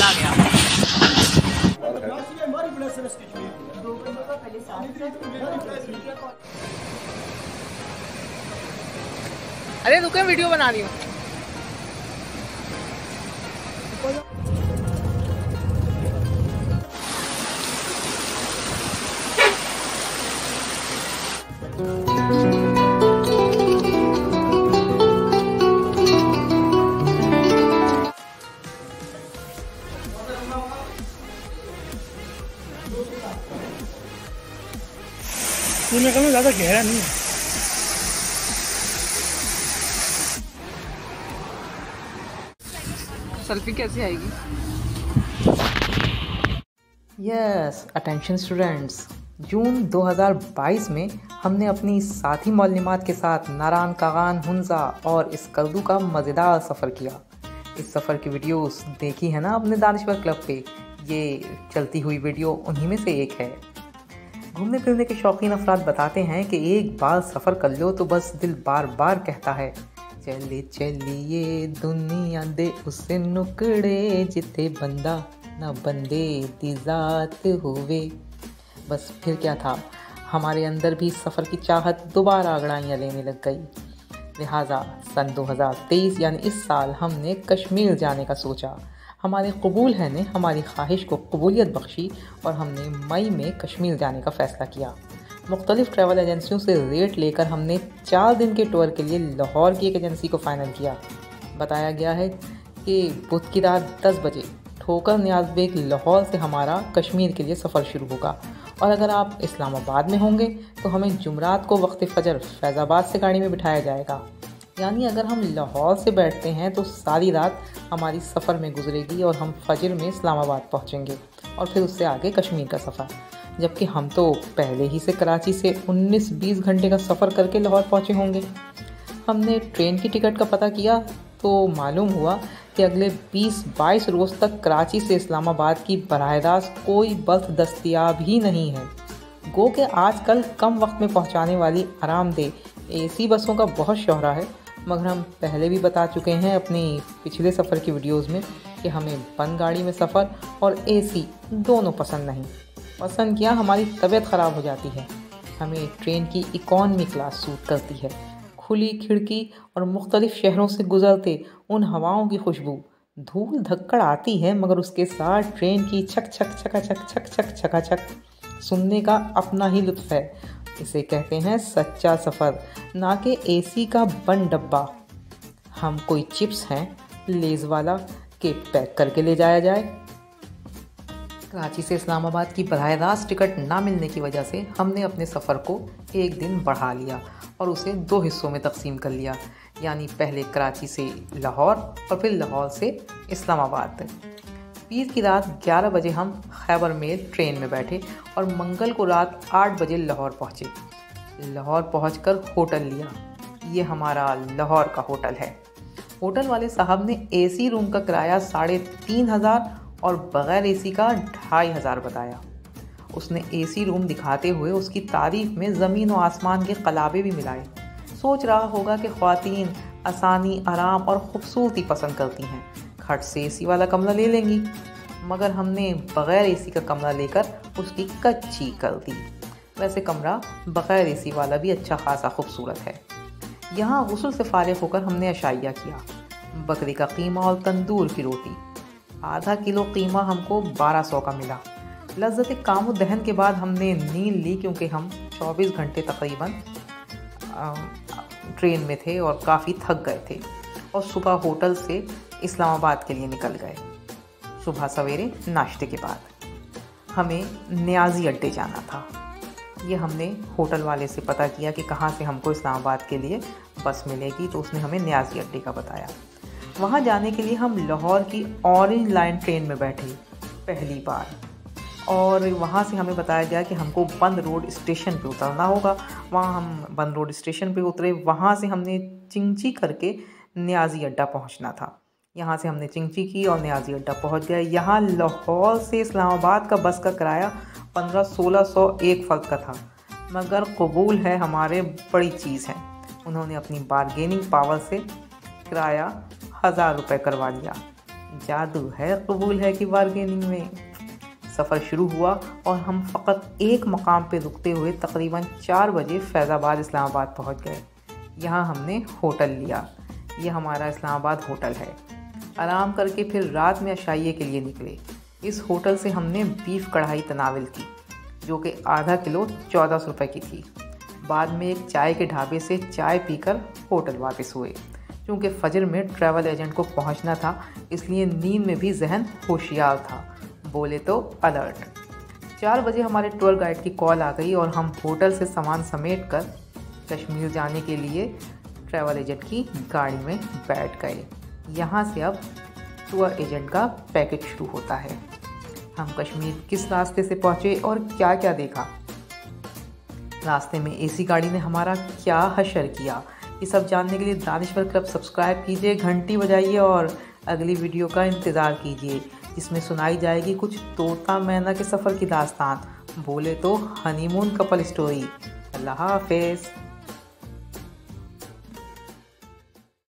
आ गया। अरे रुके, वीडियो बना रही हूँ। में कम ज़्यादा गहरा नहीं है। सेल्फी कैसी आएगी? यस, अटेंशन स्टूडेंट्स, जून 2022 में हमने अपनी साथी मौलमात के साथ नारान, कागान, हुंजा और इस्कर्दू का मज़ेदार सफ़र किया। इस सफ़र की वीडियोस देखी है ना अपने दानिश्वर क्लब पे। ये चलती हुई वीडियो उन्हीं में से एक है। घूमने फिरने के शौकीन अफराद बताते हैं कि एक बार सफ़र कर लो तो बस दिल बार बार कहता है, चले चलिए दुनिया दे उसे नुकड़े, जिते बंदा ना बंदे दी ज़ात होवे। बस फिर क्या था, हमारे अंदर भी सफ़र की चाहत दोबारा अगड़ाइयाँ लेने लग गई। लिहाजा सन 2023 यानी इस साल हमने कश्मीर जाने का सोचा। हमारे कबूल है ने हमारी ख्वाहिश को कबूलियत बख्शी और हमने मई में कश्मीर जाने का फ़ैसला किया। मुख्तलिफ़ ट्रैवल एजेंसियों से रेट लेकर हमने 4 दिन के टूर के लिए लाहौर की एक एजेंसी को फ़ाइनल किया। बताया गया है कि बुध की रात 10 बजे ठोकर नियाज़ बेग लाहौर से हमारा कश्मीर के लिए सफ़र शुरू होगा और अगर आप इस्लामाबाद में होंगे तो हमें जुमरात को वक्त फ़जर फैज़ाबाद से गाड़ी में बिठाया जाएगा। यानी अगर हम लाहौर से बैठते हैं तो सारी रात हमारी सफ़र में गुजरेगी और हम फजर में इस्लामाबाद पहुंचेंगे और फिर उससे आगे कश्मीर का सफ़र। जबकि हम तो पहले ही से कराची से 19-20 घंटे का सफ़र करके लाहौर पहुंचे होंगे। हमने ट्रेन की टिकट का पता किया तो मालूम हुआ कि अगले 20-22 रोज़ तक कराची से इस्लामाबाद की बराह रास्त कोई बस दस्तयाब ही नहीं है। गो के आजकल कम वक्त में पहुंचाने वाली आरामदेह AC बसों का बहुत शोहरा है, मगर हम पहले भी बता चुके हैं अपनी पिछले सफ़र की वीडियोस में कि हमें बंद गाड़ी में सफ़र और AC दोनों पसंद नहीं। पसंद किया हमारी तबीयत ख़राब हो जाती है। हमें ट्रेन की इकॉनमी क्लास सूट करती है। खुली खिड़की और मुख्तलिफ़ शहरों से गुज़रते उन हवाओं की खुशबू, धूल धक्कड़ आती है मगर उसके साथ ट्रेन की छक छक छका छक छक छक छका छक सुनने का अपना ही लुत्फ़ है। इसे कहते हैं सच्चा सफ़र, ना कि AC का बंद डब्बा। हम कोई चिप्स हैं लेज़ वाला के पैक करके ले जाया जाए। कराची से इस्लामाबाद की बराह रास्त टिकट ना मिलने की वजह से हमने अपने सफ़र को एक दिन बढ़ा लिया और उसे 2 हिस्सों में तकसीम कर लिया। यानी पहले कराची से लाहौर और फिर लाहौर से इस्लामाबाद तक। पीर की रात 11 बजे हम खैबर मेल ट्रेन में बैठे और मंगल को रात 8 बजे लाहौर पहुँचे। लाहौर पहुँचकर होटल लिया। ये हमारा लाहौर का होटल है। होटल वाले साहब ने AC रूम का किराया 3,500 और बग़ैर AC का 2,500 बताया। उसने AC रूम दिखाते हुए उसकी तारीफ़ में ज़मीन और आसमान के क़लाबे भी मिलाए। सोच रहा होगा कि ख़वातीन आसानी, आराम और ख़ूबसूरती पसंद करती हैं, खट से AC वाला कमरा ले लेंगी, मगर हमने बग़ैर AC का कमरा लेकर उसकी कच्ची कर दी। वैसे कमरा बग़ैर AC वाला भी अच्छा खासा खूबसूरत है। यहाँ गुस्ल से फारिग होकर हमने अशाइया किया। बकरी का कीमा और तंदूर की रोटी। आधा किलो कीमा हमको 1200 का मिला। लज़्ज़त काम दहन के बाद हमने नींद ली क्योंकि हम 24 घंटे तकरीबन ट्रेन में थे और काफ़ी थक गए थे और सुबह होटल से इस्लामाबाद के लिए निकल गए। सुबह सवेरे नाश्ते के बाद हमें नियाज़ी अड्डे जाना था। ये हमने होटल वाले से पता किया कि कहाँ से हमको इस्लामाबाद के लिए बस मिलेगी, तो उसने हमें नियाज़ी अड्डे का बताया। वहाँ जाने के लिए हम लाहौर की ऑरेंज लाइन ट्रेन में बैठे पहली बार और वहाँ से हमें बताया गया कि हमको बंद रोड स्टेशन पे उतरना होगा। वहाँ हम बंद रोड स्टेशन पे उतरे। वहाँ से हमने चिंची करके नियाज़ी अड्डा पहुँचना था। यहाँ से हमने चिंची की और नियाज़ी अड्डा पहुँच गए। यहाँ लाहौर से इस्लामाबाद का बस का किराया 1500-1600 एक फ़र्द का था, मगर कबूल है हमारे बड़ी चीज़ है। उन्होंने अपनी बारगेनिंग पावर से किराया 1000 रुपये करवा लिया। जादू है कबूल है कि बारगेनिंग में। सफ़र शुरू हुआ और हम फ़कत एक मकाम पे रुकते हुए तकरीबन 4 बजे फैज़ाबाद इस्लामाबाद पहुंच गए। यहाँ हमने होटल लिया। ये हमारा इस्लामाबाद होटल है। आराम करके फिर रात में अशाइये के लिए निकले। इस होटल से हमने बीफ कढ़ाई तनावल की, जो कि आधा किलो 1400 रुपये की थी। बाद में एक चाय के ढाबे से चाय पीकर होटल वापस हुए। क्योंकि फजर में ट्रैवल एजेंट को पहुंचना था, इसलिए नींद में भी जहन होशियार था, बोले तो अलर्ट। 4 बजे हमारे टूर गाइड की कॉल आ गई और हम होटल से सामान समेट कर कश्मीर जाने के लिए ट्रैवल एजेंट की गाड़ी में बैठ गए। यहाँ से अब टूर एजेंट का पैकेज शुरू होता है। हम कश्मीर किस रास्ते से पहुँचे और क्या क्या देखा, रास्ते में एसी गाड़ी ने हमारा क्या हशर किया, ये सब जानने के लिए दानिश्वर क्लब सब्सक्राइब कीजिए, घंटी बजाइए और अगली वीडियो का इंतज़ार कीजिए, जिसमें सुनाई जाएगी कुछ तोता मैना के सफ़र की दास्तान, बोले तो हनीमून कपल स्टोरी। अल्लाह हाफ़िज़।